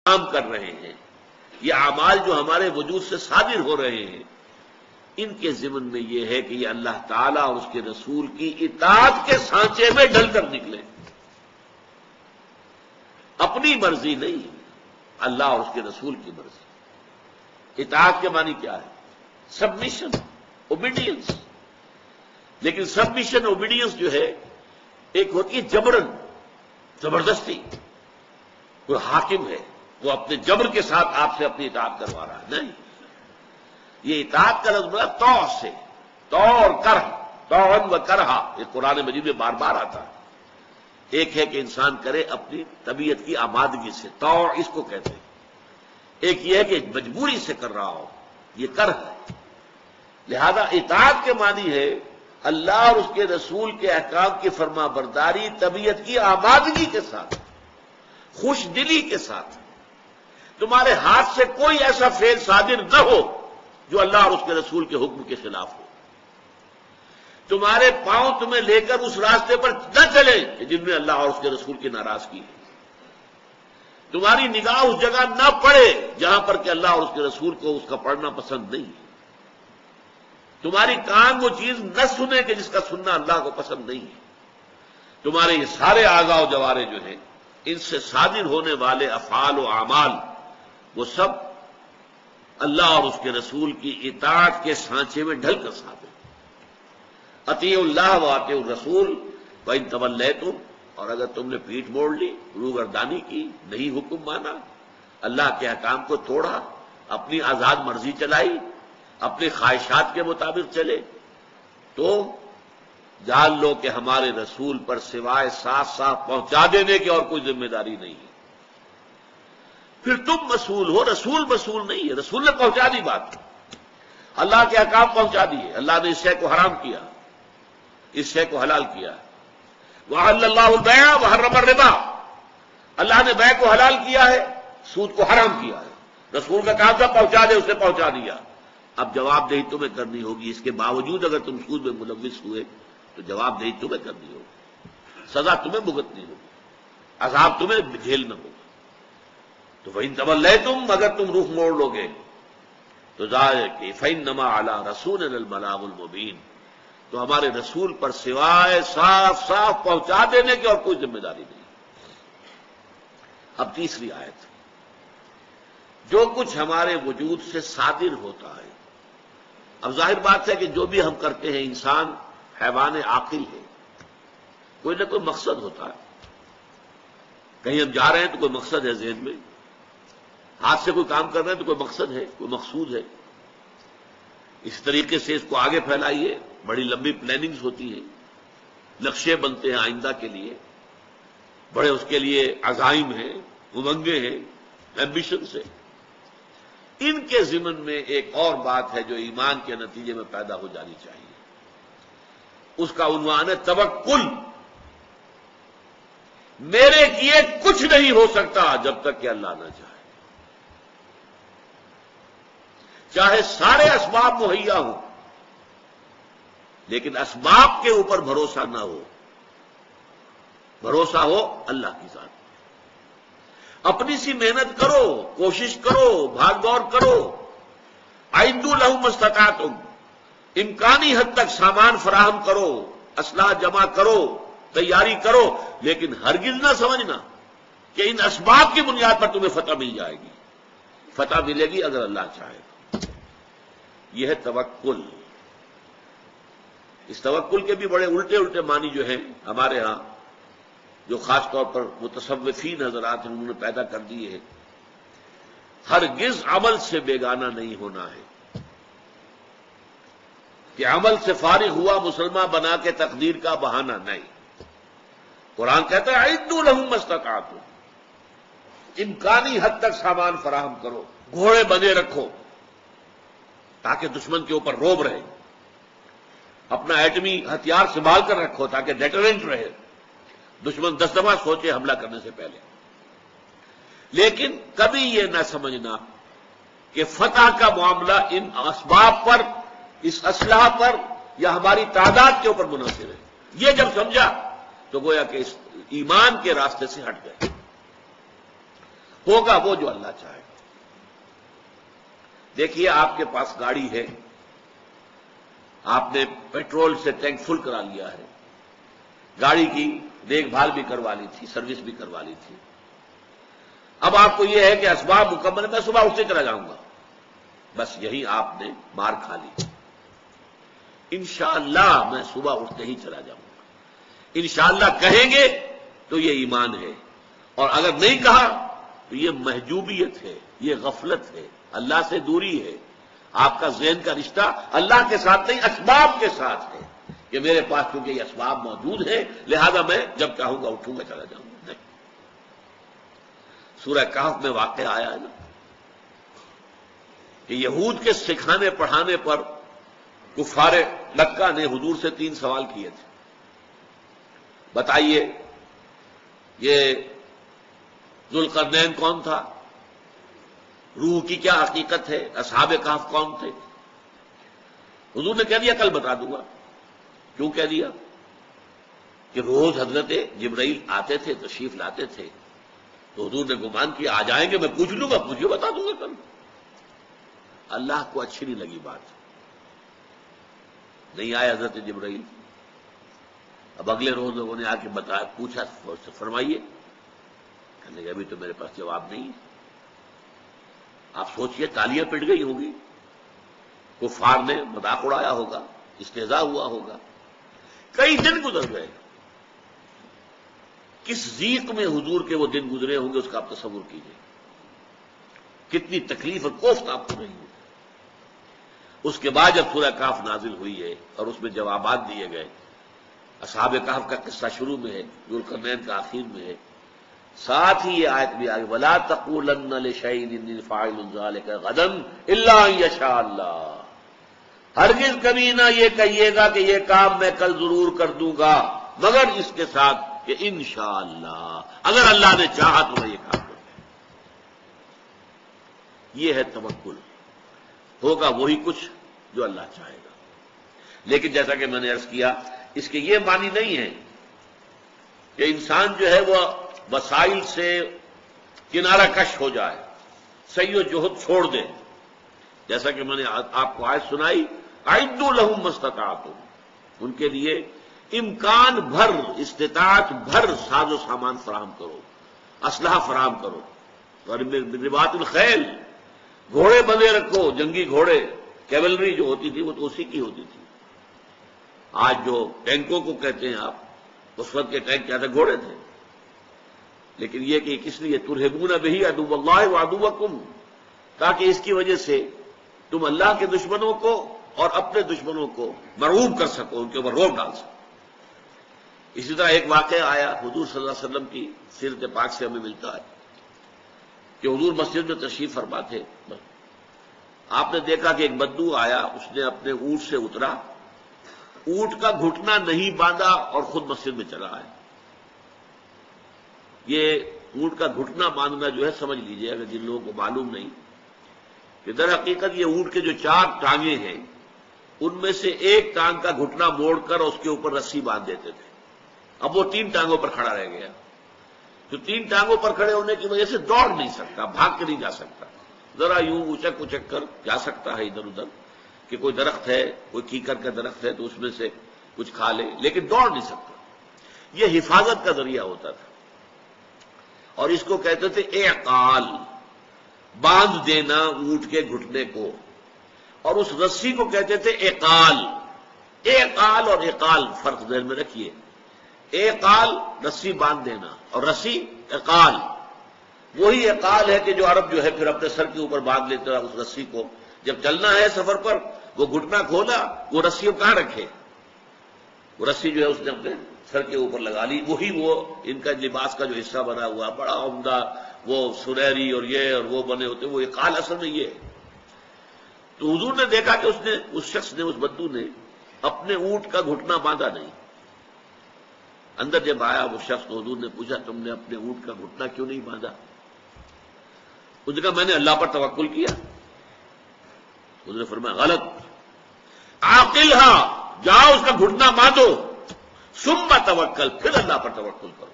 کام کر رہے ہیں، یہ اعمال جو ہمارے وجود سے صادر ہو رہے ہیں، ان کے ضمن میں یہ ہے کہ یہ اللہ تعالیٰ اور اس کے رسول کی اطاعت کے سانچے میں ڈل کر نکلے، اپنی مرضی نہیں، اللہ اور اس کے رسول کی مرضی۔ اطاعت کے معنی کیا ہے؟ Submission, obedience. لیکن سبمیشن اوبیڈینس جو ہے ایک ہوتی ہے جبرن، زبردستی۔ کوئی حاکم ہے، وہ اپنے جبر کے ساتھ آپ سے اپنی اطاعت کروا رہا ہے، نہیں۔ یہ اطاعت کا لفظ بڑا تو سے، تو اور کرہ، توعن و کرہا، یہ قرآن مجید میں بار بار آتا ہے۔ ایک ہے کہ انسان کرے اپنی طبیعت کی آمادگی سے، تو اس کو کہتے ہیں۔ ایک یہ ہے کہ مجبوری سے کر رہا ہو، یہ کرہ ہے۔ لہذا اطاعت کے معنی ہے اللہ اور اس کے رسول کے احکام کی فرما برداری طبیعت کی آمادگی کے ساتھ، خوش دلی کے ساتھ۔ تمہارے ہاتھ سے کوئی ایسا فعل صادر نہ ہو جو اللہ اور اس کے رسول کے حکم کے خلاف ہو۔ تمہارے پاؤں تمہیں لے کر اس راستے پر نہ چلے کہ جن میں اللہ اور اس کے رسول کی ناراضگی ہے۔ تمہاری نگاہ اس جگہ نہ پڑے جہاں پر کہ اللہ اور اس کے رسول کو اس کا پڑھنا پسند نہیں ہے۔ تمہاری کان وہ چیز نہ سنے کہ جس کا سننا اللہ کو پسند نہیں ہے۔ تمہارے یہ سارے اعضاء و جوارے جو ہیں، ان سے صادر ہونے والے افعال و اعمال، وہ سب اللہ اور اس کے رسول کی اطاعت کے سانچے میں ڈھل کر صادر۔ اطیعوا اللہ و اطیعوا الرسول وان تولیتم، اور اگر تم نے پیٹھ موڑ لی، روگردانی کی، نہیں حکم مانا، اللہ کے احکام کو توڑا، اپنی آزاد مرضی چلائی، اپنی خواہشات کے مطابق چلے، تو جان لو کہ ہمارے رسول پر سوائے صاف صاف پہنچا دینے کی اور کوئی ذمہ داری نہیں ہے۔ پھر تم مسئول ہو، رسول مسئول نہیں ہے۔ رسول نے پہنچا دی بات، اللہ کے احکام پہنچا دیے۔ اللہ نے اس شے کو حرام کیا، اس شے کو حلال کیا۔ وَأَحَلَّ اللَّهُ الْبَيْعَ وَحَرَّمَ الرِّبَا، اللہ نے بیع کو حلال کیا ہے، سود کو حرام کیا ہے۔ رسول کا کام تھا پہنچا دے، اس نے پہنچا دیا۔ اب جواب دہی تمہیں کرنی ہوگی، اس کے باوجود اگر تم سود میں ملوث ہوئے تو جواب دہی تمہیں کرنی ہوگی، سزا تمہیں بھگتنی ہوگی، عذاب تمہیں جھیلنا ہوگا۔ تو فَإِن تَوَلَّيْتُمْ، اگر تم رخ موڑ لو گے تو ذَلِكَ فَإِنَّمَا عَلَىٰ رَسُولِنَا الْبَلَاغُ الْمُبِينُ، تو ہمارے رسول پر سوائے صاف صاف پہنچا دینے کی اور کوئی ذمہ داری نہیں۔ اب تیسری آیت، جو کچھ ہمارے وجود سے صادر ہوتا ہے۔ اب ظاہر بات ہے کہ جو بھی ہم کرتے ہیں، انسان حیوان عاقل ہے، کوئی نہ کوئی مقصد ہوتا ہے۔ کہیں ہم جا رہے ہیں تو کوئی مقصد ہے ذہن میں، ہاتھ سے کوئی کام کر رہے ہیں تو کوئی مقصد ہے، کوئی مقصود ہے۔ اس طریقے سے اس کو آگے پھیلائیے، بڑی لمبی پلاننگز ہوتی ہیں، نقشے بنتے ہیں آئندہ کے لیے، بڑے اس کے لیے عزائم ہیں، امنگیں ہیں، ایمبیشنز ہیں۔ ان کے ضمن میں ایک اور بات ہے جو ایمان کے نتیجے میں پیدا ہو جانی چاہیے، اس کا عنوان ہے توکل۔ میرے کیے کچھ نہیں ہو سکتا جب تک کہ اللہ نہ چاہے، چاہے سارے اسباب مہیا ہوں، لیکن اسباب کے اوپر بھروسہ نہ ہو، بھروسہ ہو اللہ کی ذات۔ اپنی سی محنت کرو، کوشش کرو، بھاگ دوڑ کرو، اعدوا لهم ما استطعتم، امکانی حد تک سامان فراہم کرو، اسلحہ جمع کرو، تیاری کرو، لیکن ہرگز نہ سمجھنا کہ ان اسباب کی بنیاد پر تمہیں فتح مل جائے گی۔ فتح ملے گی اگر اللہ چاہے۔ یہ ہے توکل۔ اس توکل کے بھی بڑے الٹے الٹے معنی جو ہیں ہمارے ہاں، جو خاص طور پر متصوفین حضرات انہوں نے پیدا کر دیے ہیں۔ ہرگز عمل سے بیگانہ نہیں ہونا ہے کہ عمل سے فارغ ہوا مسلمان بنا کے تقدیر کا بہانہ نہیں۔ قرآن کہتا ہے اعدوا لهم ما استطعتم، امکانی حد تک سامان فراہم کرو، گھوڑے بنے رکھو تاکہ دشمن کے اوپر روب رہے، اپنا ایٹمی ہتھیار سنبھال کر رکھو تاکہ ڈیٹرنٹ رہے، دشمن 10 دفعہ سوچے حملہ کرنے سے پہلے۔ لیکن کبھی یہ نہ سمجھنا کہ فتح کا معاملہ ان اسباب پر، اس اسلحہ پر یا ہماری تعداد کے اوپر منحصر ہے۔ یہ جب سمجھا تو گویا کہ اس ایمان کے راستے سے ہٹ گئے۔ ہوگا وہ جو اللہ چاہے گا۔ دیکھیے آپ کے پاس گاڑی ہے، آپ نے پیٹرول سے ٹینک فل کرا لیا ہے، گاڑی کی دیکھ بھال بھی کروا لی تھی، سروس بھی کروا لی تھی، اب آپ کو یہ ہے کہ اسباب مکمل ہے، میں صبح اٹھتے چلا جاؤں گا، بس یہی آپ نے مار کھا لی۔ انشاءاللہ میں صبح اٹھتے ہی چلا جاؤں گا، انشاءاللہ کہیں گے تو یہ ایمان ہے، اور اگر نہیں کہا تو یہ محجوبیت ہے، یہ غفلت ہے، اللہ سے دوری ہے، آپ کا ذہن کا رشتہ اللہ کے ساتھ نہیں اسباب کے ساتھ ہے کہ میرے پاس کیونکہ یہ اسباب موجود ہیں لہذا میں جب چاہوں گا اٹھوں گا چلا جاؤں گا۔ نہیں، سورہ کہف میں واقعہ آیا ہے نا کہ یہود کے سکھانے پڑھانے پر کفار مکہ نے حضور سے 3 سوال کیے تھے، بتائیے یہ ذوالقرنین کون تھا، روح کی کیا حقیقت ہے، اصحاب کہف کون تھے؟ حضور نے کہہ دیا کل بتا دوں گا۔ کیوں کہہ دیا؟ کہ روز حضرت جبرائیل آتے تھے، تشریف لاتے تھے، تو حضور نے گمان کیا آ جائیں گے، میں پوچھ لوں گا، پوچھیے بتا دوں گا کل۔ اللہ کو اچھی نہیں لگی بات، نہیں آئے حضرت جبرائیل۔ اب اگلے روز لوگوں نے آ کے بتایا، پوچھا، فرمائیے، کہنے لگے ابھی تو میرے پاس جواب نہیں ہے۔ آپ سوچئے تالیاں پٹ گئی ہوں گی، کفار نے مذاق اڑایا ہوگا، استہزاء ہوا ہوگا، کئی دن گزر گئے، کس ضیق میں حضور کے وہ دن گزرے ہوں گے اس کا آپ تصور کیجئے، کتنی تکلیف اور کوفت آپ کو رہی ہوگی۔ اس کے بعد جب سورہ کہف نازل ہوئی ہے اور اس میں جوابات دیے گئے، اصحاب کہف کا قصہ شروع میں ہے، ذوالقرنین کا آخر میں ہے، ساتھ ہی یہ آیت بھی آگے وَلَا تَقُولَنَّ لِشَيْءٍ إِنِّي فَاعِلٌ ذَلِكَ غَدًا إِلَّا أَن يَشَاءَ اللَّهُ، ہرگز کبھی نہ یہ کہیے گا کہ یہ کام میں کل ضرور کر دوں گا، مگر اس کے ساتھ کہ انشاءاللہ اگر اللہ نے چاہا تو میں یہ کام کروں۔ یہ ہے توکل، ہوگا وہی کچھ جو اللہ چاہے گا۔ لیکن جیسا کہ میں نے عرض کیا، اس کے یہ معنی نہیں ہے کہ انسان جو ہے وہ وسائل سے کنارہ کش ہو جائے، سعی و جہد چھوڑ دے، جیسا کہ میں نے آپ کو آیت سنائی اعدوا لهم ما استطعتم، ان کے لیے امکان بھر، استطاعت بھر ساز و سامان فراہم کرو، اسلحہ فراہم کرو، اور رباط الخیل، گھوڑے بندے رکھو، جنگی گھوڑے، کیولری جو ہوتی تھی وہ تو اسی کی ہوتی تھی۔ آج جو ٹینکوں کو کہتے ہیں آپ، اس وقت کے ٹینک کیا تھے؟ گھوڑے تھے۔ لیکن یہ کہ کس لیے ترہبون بہ عدو اللہ وعدوکم، تاکہ اس کی وجہ سے تم اللہ کے دشمنوں کو اور اپنے دشمنوں کو مرعوب کر سکو، ان کے اوپر روب ڈال سکو۔ اسی طرح ایک واقعہ آیا حضور صلی اللہ علیہ وسلم کی سیرت پاک سے ہمیں ملتا ہے کہ حضور مسجد میں تشریف فرما تھے، آپ نے دیکھا کہ ایک بدو آیا، اس نے اپنے اونٹ سے اترا، اونٹ کا گھٹنا نہیں باندھا اور خود مسجد میں چلا آیا۔ یہ اونٹ کا گھٹنا باندھنا جو ہے سمجھ لیجئے، اگر جن لوگوں کو معلوم نہیں کہ در حقیقت یہ اونٹ کے جو 4 ٹانگیں ہیں ان میں سے ایک ٹانگ کا گھٹنا موڑ کر اس کے اوپر رسی باندھ دیتے تھے، اب وہ 3 ٹانگوں پر کھڑا رہ گیا، تو 3 ٹانگوں پر کھڑے ہونے کی وجہ سے دوڑ نہیں سکتا، بھاگ کے نہیں جا سکتا، ذرا یوں اچک اچک کر جا سکتا ہے ادھر ادھر کہ کوئی درخت ہے، کوئی کیکر کا درخت ہے تو اس میں سے کچھ کھا لے، لیکن دوڑ نہیں سکتا۔ یہ حفاظت کا ذریعہ ہوتا تھا، اور اس کو کہتے تھے اعقال، باندھ دینا اونٹ کے گھٹنے کو، اور اس رسی کو کہتے تھے اعقال۔ اعقال اور اعقال فرق ذہن میں رکھیے، اعقال رسی باندھ دینا اور رسی اعقال، وہی اعقال ہے کہ جو عرب جو ہے پھر اپنے سر کے اوپر باندھ لیتے اس رسی کو، جب چلنا ہے سفر پر وہ گھٹنا کھولا، وہ رسی کہاں رکھے، وہ رسی جو ہے اس نے اپنے سر کے اوپر لگا لی، وہی وہ ان کا لباس کا جو حصہ بنا ہوا بڑا عمدہ، وہ سنہری اور یہ اور وہ بنے ہوتے، وہ اعقال اصل میں یہ ہے۔ تو حضور نے دیکھا کہ اس شخص نے، اس بدو نے اپنے اونٹ کا گھٹنا باندھا نہیں۔ اندر جب آیا وہ شخص تو حضور نے پوچھا تم نے اپنے اونٹ کا گھٹنا کیوں نہیں باندھا؟ اس نے کہا میں نے اللہ پر توکل کیا۔ حضور نے فرمایا غلط، عاقلھا، جاؤ اس کا گھٹنا باندھو، ثم توکل، پھر اللہ پر توکل کرو۔